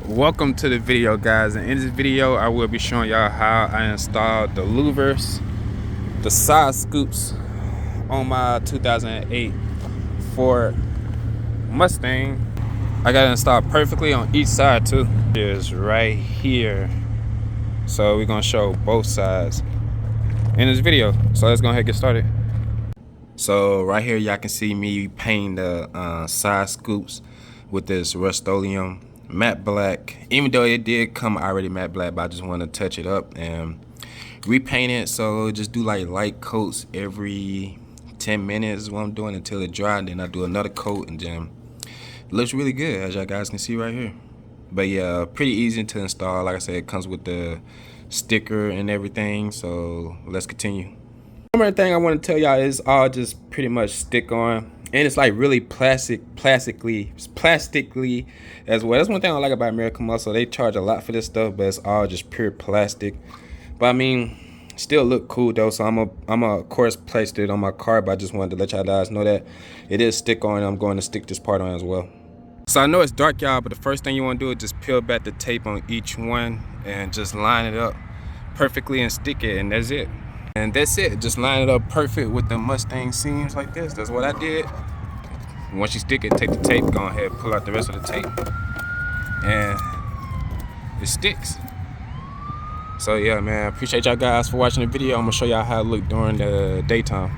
Welcome to the video, guys, and in this video I will be showing y'all how I installed the louvers, the side scoops on my 2008 Ford Mustang. I got it installed perfectly on each side too. It is right here, so we're gonna show both sides in this video. So let's go ahead and get started. So right here y'all can see me painting the side scoops with this Rust-Oleum matte black, even though it did come already matte black, but I just want to touch it up and repaint it. So just do like light coats every 10 minutes is what I'm doing until it dry, and then I do another coat, and then it looks really good, as y'all guys can see right here. But yeah, pretty easy to install. Like I said, it comes with the sticker and everything. So let's continue. One more thing I want to tell y'all is all just pretty much stick on, and it's like really plastically as well. That's one thing I like about American Muscle. They charge a lot for this stuff, but it's all just pure plastic. But I mean, still look cool though. So I'm a of course placed it on my car, but I just wanted to let y'all guys know that it is stick on. I'm going to stick this part on as well. So I know it's dark, y'all, but the first thing you want to do is just peel back the tape on each one and just line it up perfectly and stick it, and that's it. And that's it. Just line it up perfect with the Mustang seams like this. That's what I did. Once you stick it, take the tape, go ahead, pull out the rest of the tape, and it sticks. So yeah, man, appreciate y'all guys for watching the video. I'm gonna show y'all how it looked during the daytime.